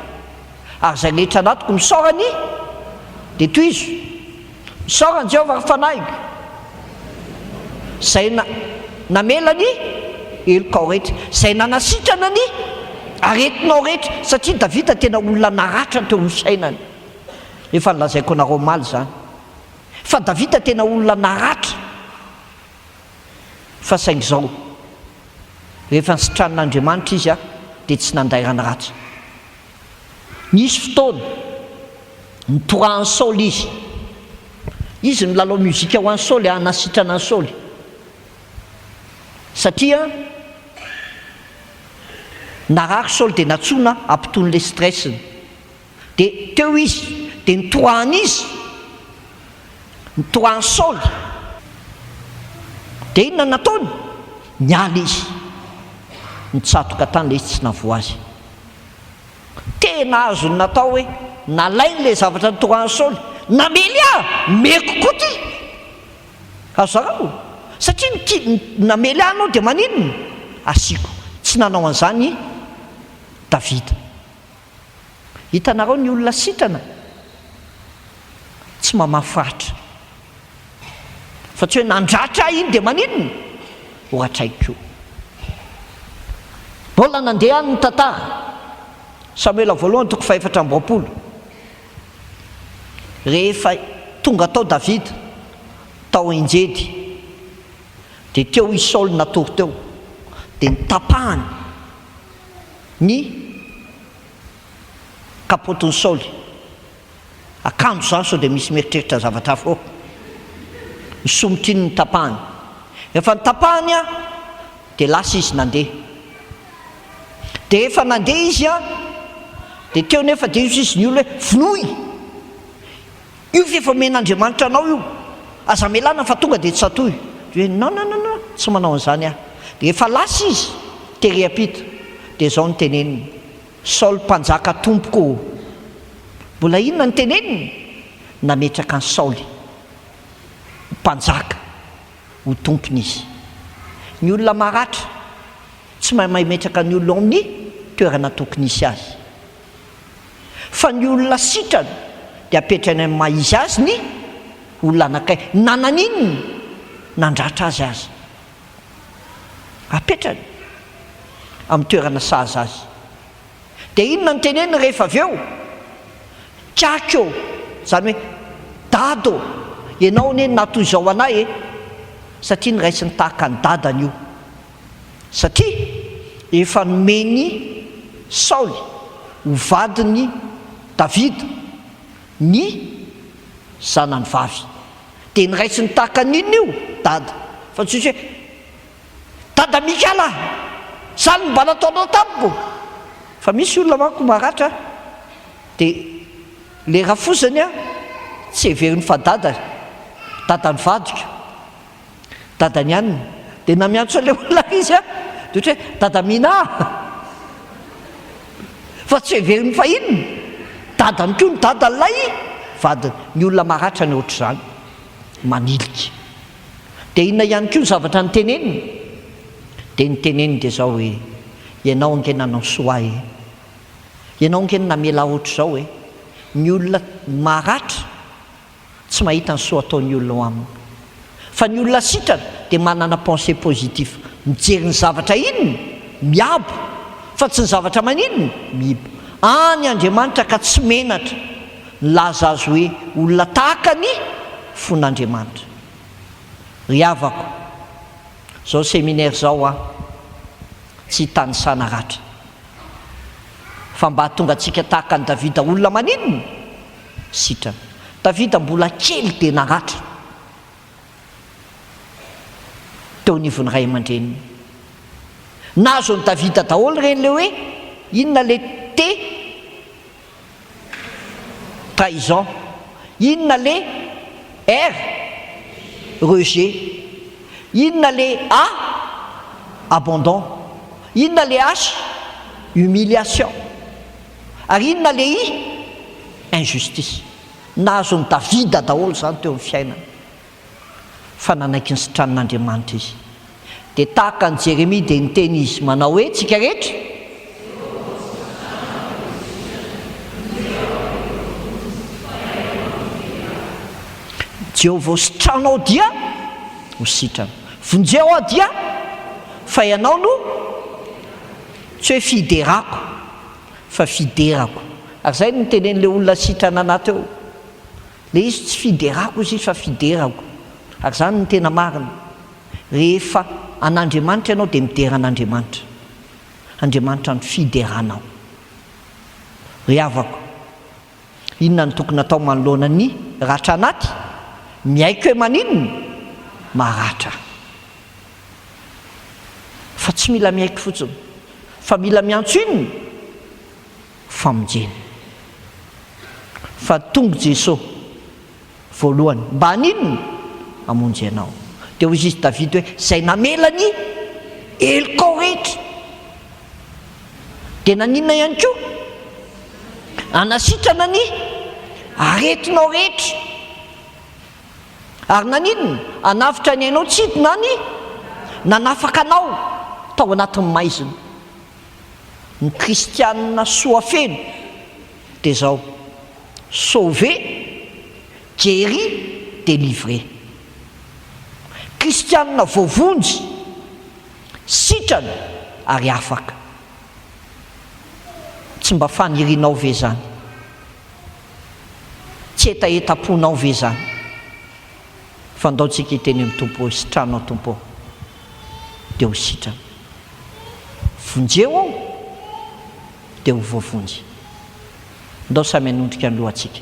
ary zay rehetra anatiko misorany dia toy izy misorany Jehovah ary fanahiky zay namelany elokao rehetra zay nanasitrana ny aretinao rehetra satria Davida tena olona naratra teo amin'ny sainany efa nilazaiko anareo maly zany fa Davida tena olona naratra fa saingy zao rehefa nisitran'Andriamanitra izy dia tsy nanday rany ratsy nisy fotoana nitorahany Saoly izy milalao muzika ho an'ny Saoly hanasitrana any Saoly satria narary Saoly dia natsona ampitony le stressiny dia teo izy dia nitorahany izy nitorahany Saoly dia inona nataony niala izy nitsatoka tany le izy tsy navoa azy tena azo natao hoe nalainy le zavatra nitorahany Saoly namely meko koa ty azarao satria namely anao dia maninona asiko tsy nanao an'izany Davida hitanareo ny olona sitrana tsy mamafatra fa tsy hoe nandratra iny dia maninona horatraiko mbola nandeha any ny tantara Samuela voalohany 4:4 rehefa tonga tao Davida tao injedy dia teo izy Saoly natory teo dia nitapahany ny kapotiny Saoly akanjo zany sao dia misy mieritreritra zavatra hafa nisomotry iny nitapahany rehefa nitapahany dia lasa izy nandeha dia rehefa nandeha izy dia teo nefa dia izy ny olo hoe vinoy io fefa men'Andriamanitra anao io aza melana fa tonga dia tsy atoy hoe non tsy manao an'izany dia rehefa lasa izy tereapita dia zao niteneniny Saoly mpanjaka tompoko mbola inona niteneniny nametraka any Saoly mpanjaka ho tompony izy ny olona maratra tsy mahay metraka ny olona amin'ny toerana tokony isy azy fa ny olona sitrana dia apetrany amin'ny maizy azy ny olona anakay nanan'inony nandratra azy apetrany amin'ny toerana sahaza azy dia inona ny teneniny rehefa avy eo tiako zany hoe dado ianao ne natoy izao anay satria nyraisiny tahaka ny dadany io satria efa nomeny Saoly ho vadiny Davida ny zanany vavy dia nyraisiny tahaka n'inona io dada fa tsy hoe dada mikala zany mba nataonao tamiko fa misy olona manko maratra dia le rafozany tsy heveriny fa dadany vadiko dadany anina dia namiantso an'ilay olona izy dia ohatra hoe dada mina fa tsy heveriny fa inona dadany koa ny dadan'ilay vadiny ny olona maratra ny ohatr'izany manilika dia inona ihany koa ny zavatra niteneniny dia niteneniny dia zao hoe ianao ange nanao soa ianao ange namela ohatra zao ny olona maratra tsy mahita ny soa ataon'ny olona ho aminy fa ny olona sitrana dia manana pensée positif mijery ny zavatra inony miabo fa tsy ny zavatra maninona miibo any Andriamanitra ka tsy menatra nilaza azy hoe olona tahaka ny fon'Andriamanitra ry havako zao séminaire zao tsy hitany sanaratra fa mba tonga antsika tahaka ny Davida olona maninona sitrana Davida mbola kely dia naratra teo nivony ray aman-dreniny nazo ny davida daholo reny le hoe inona le T trahison, inona le R rejet, inona le A abandon, inona le H humiliation, ary inona le I injustice. Nazo ny davida daholo zany teo amin'ny fiainana fa nanaiky ny sitran'Andriamanitra izy. Dia tahaka ny Jérémie dia niteny izy manao hoe tsika rehetra Jehovah sitranao dia ho sitrana, vonjeo aho dia fa ianao no tsy hoe fiderako fa fiderako. Ary zay no tenen'le olona sitrana anaty eo, le izy tsy fiderako izy fa fiderako. Ary zany no tena marina, rehefa an'Andriamanitra ianao dia midera an'Andriamanitra, Andriamanitra no fideranao. Ry havako, inona ny tokony atao manoloana ny ratra anaty? Miaiko hoe maninona? Maratra. Fa tsy mila miaiko fotsiny, fa mila miantso inona? Famonjena. Fa tonga Jesosy voalohany mba haninona? Hamonjy anao. Dia hoy izy Davida hoe zay namela ny elokao rehetra dia naninona ihany koa? Anasitrana ny aretinao rehetra. Ary naninona? Anavitra ny ainao tsidina ny nanafaka anao tao anatin'ny maizina. Ny kristianina soafeno dia zao: sauvé, guéri, délivré. Kristianina voavonjy, sitrana ary afaka. Tsy mba fanirianao ve zany? Tsy etaetaponao ve zany? Fandaontsika hiteny amin'ny tompo hoe sitranao tompo dia ho sitrana, vonjeo ao dia ho voavonjy. Ndao samy hanondrika ny lohantsika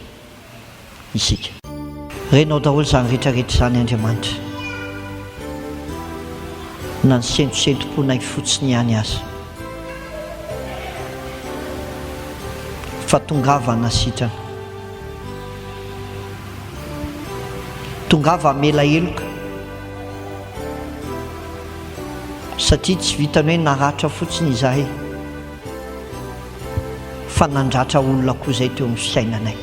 isika. Renao daholo zany rehetrarehetra zany Andriamanitra, na ny sentosentom-ponay fotsiny ihany aza, fa tongava nasitrana, tongava mela eloka, satria tsy vitany hoe naratra fotsiny izahay fa nandratra olona koa izay teo amin'ny fiainanay.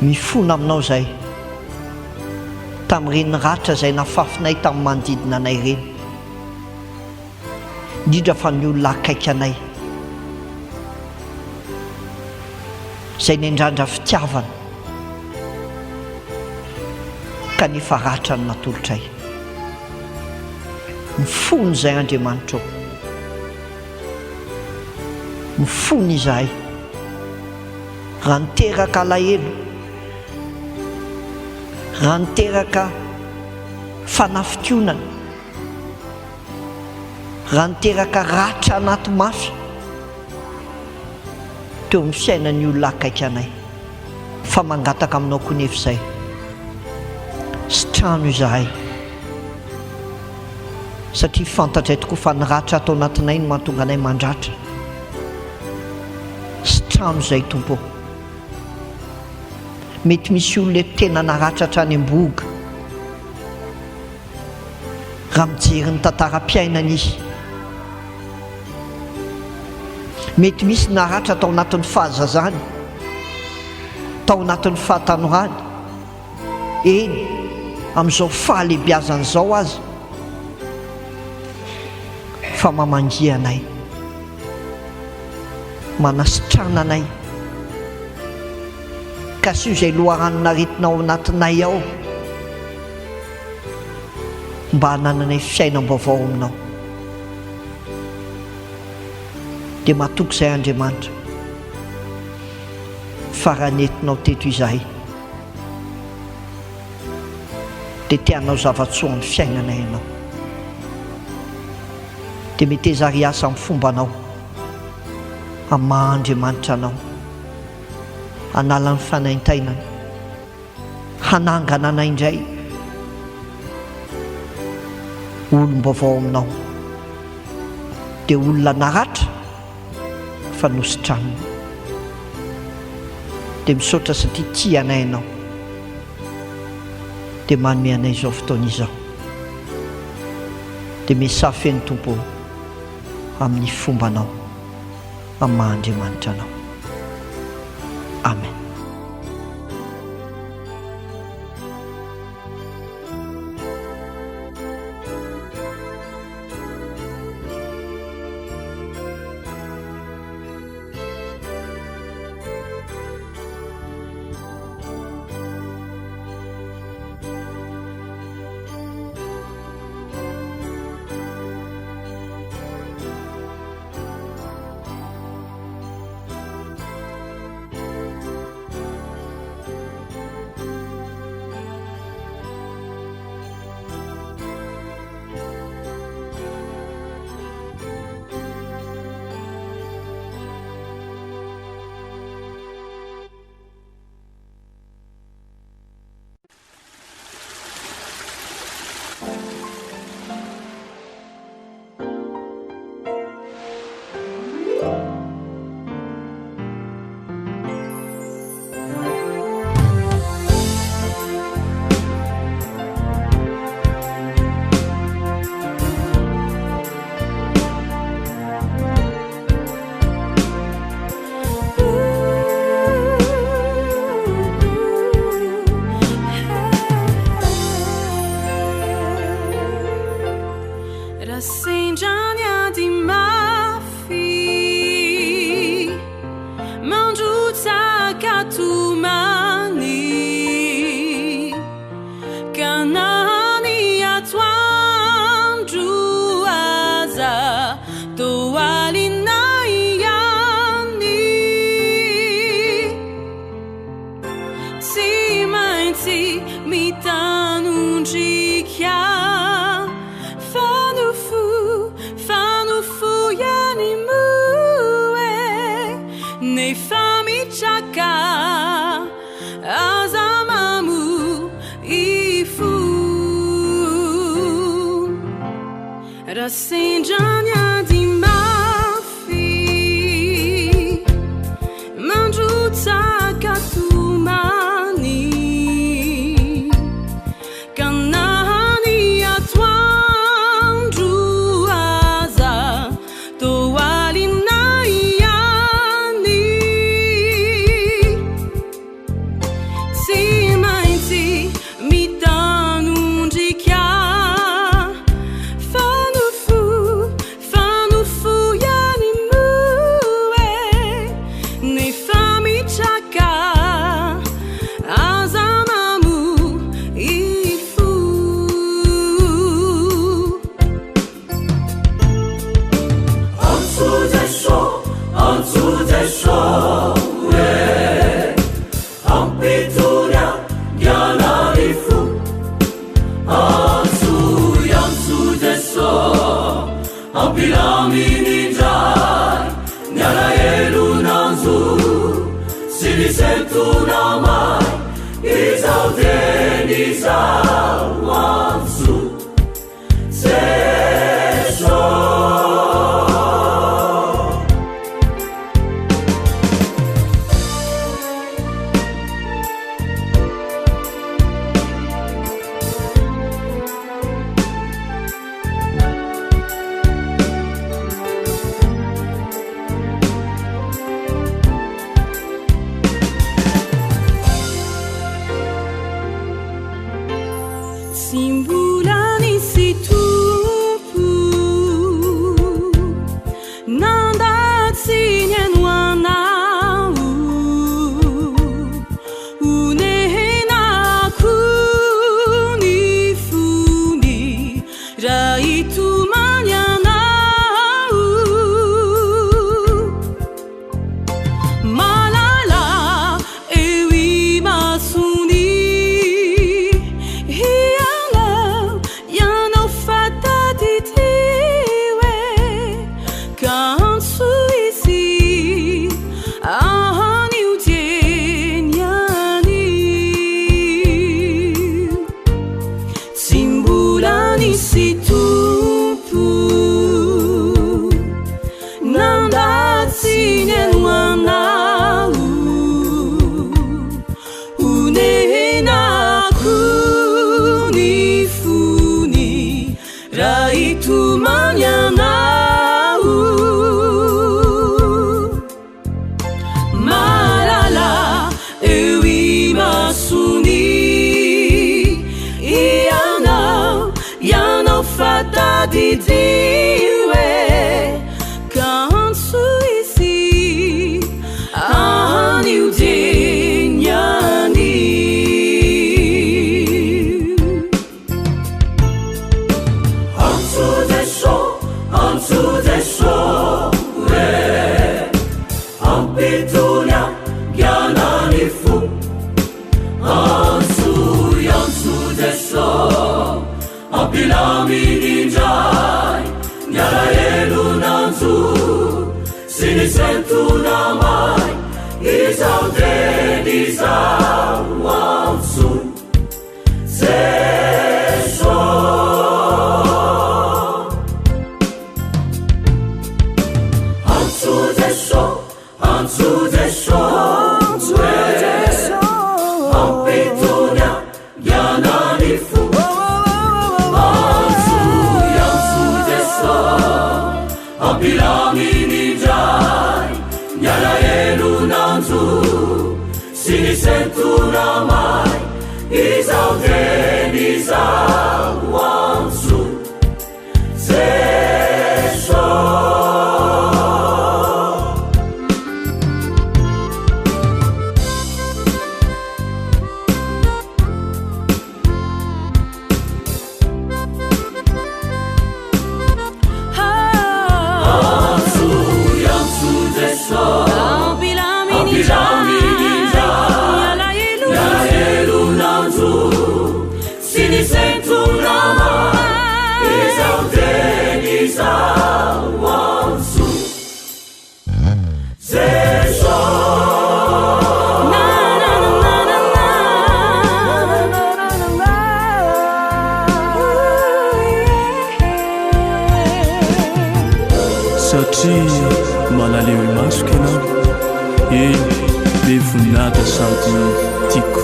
Mifona aminao izay tamin'ireny ratra izay nafafinay tamin'ny manodidina anay ireny, indrindra fa ny olona akaiky anay izay nendrandra fitiavana kanefa ratra ny natolotray. Mifony izay Andriamanitra ao, mifony izahay raha niteraka alahelo, raha niteraka fanafikionana, raha niteraka ratra anaty mafy teo amin'ny fiainan'ny olona akaiky anay, fa mangataka aminao koa nefa izay, sitrano izahay, satria fantatray tokoa fa ny ratra atao anatinay no mahatonga anay mandratra. Sitrano izay tompo, mety misy olona tena naratra hatrany am-boga raha mijery ny tantaram-piainana izy, mety misy naratra tao anatin'ny fahazazany, tao anatin'ny fahatanorany, eny amin'izao fahalehibiazan'izao azy, fa mamangia anay, manasitrana anay, ka sy io izay loharanon'aretinao anatinay ao mba hanananay fiainam-baovao aminao. Dia mahatoky izay Andriamanitra, fa raha nentinao teto izahay dia tianao zavatsoa amin'ny fiainanay ianao, dia mety ezary asa amin'ny fombanao amaha-Andriamanitra anao, hanala ny fanaintainana, hanangana anay indray olom-baovao aminao dia olona naratra fa nositranina dia misaotra satria tia anay ianao dia manome anay izao fotoana izao dia miasafy ny tompo amin'ny fombanao amin'ny mahandriamanitra anao. Amen. manyanao malala eo imasony ianao fatadidiwe kanso isi anio denyani ansudeso ampitunya gyananifu ansudeso ampilamininjai nyalaelu nanzu sinisentunamai izaudenizau ansu zeso ansudeso ampitunya gyananifu ansudeso ampilamininjai nyalaelu nanzu sinisentunamai izaudenizau ansu zeso satria malaleo imasoko ianao eny be voninahitra sady tiako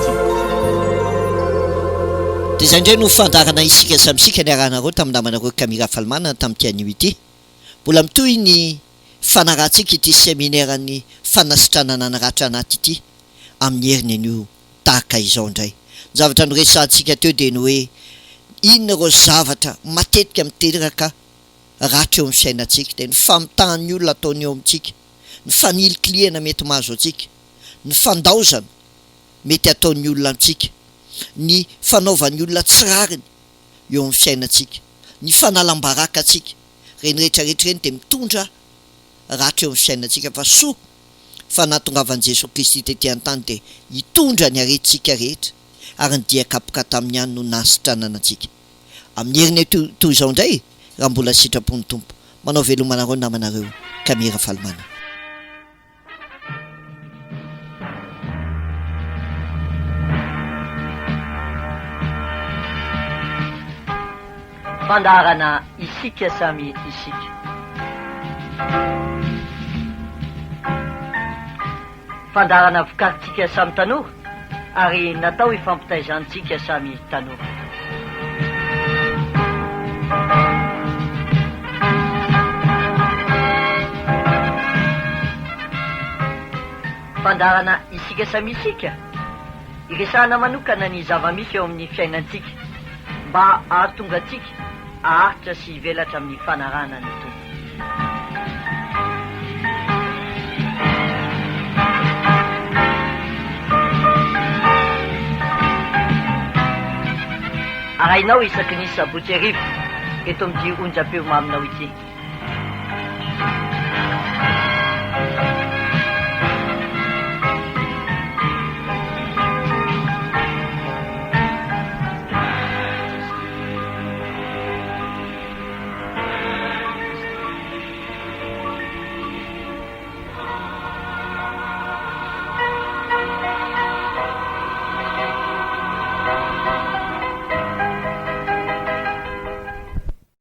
dia izay indray no fandarana isika samysika ny arahanareo tamin'ny namanareo Camilla Falmana tamin'ity ity mbola mitohy ny fanarahantsika ity séminaire-ny fanasitranana naratra anaty ity amin'ny heriny an'io tahaka izao indray ny zavatra noresantsika teo dia ny hoe inona ireo zavatra matetika miteraka ratra eo amin'ny fiainantsika dia ny famitahany olona ataony eo amintsika ny fanilikiliana mety mahazo antsika ny fandaozana mety ataon'ny olona amintsika ny fanaovan'ny olona tsirariny eo amin'ny fiainantsika ny fanalam-baraka antsika reny rehetrarehetra reny dia mitondra ratra eo amin'ny fiainantsika fa soa fa nahatongavan'i Jesosy Kristy tetỳ an-tany dia hitondra ny aretintsika rehetra ary ny dia kapoka tamin'ny any no nasitranana antsika amin'ny heriny toy izao indray raha mbola sitrapony tompo manao velomanareo namanareo Camilla Falmana fandarana isika samy isika fandarana vokarintsika samy tanora ary natao hifampitaizantsika samy tanora fandarana isika samy isika iresahana manokana ny zava-misy eo amin'ny fiainantsika mba ahatonga atsika aharitra sy hivelatra amin'ny fanarahana ny tompo arahinao isaky ny sabotsy arivo eto amin'ity onjam-peo maminao ity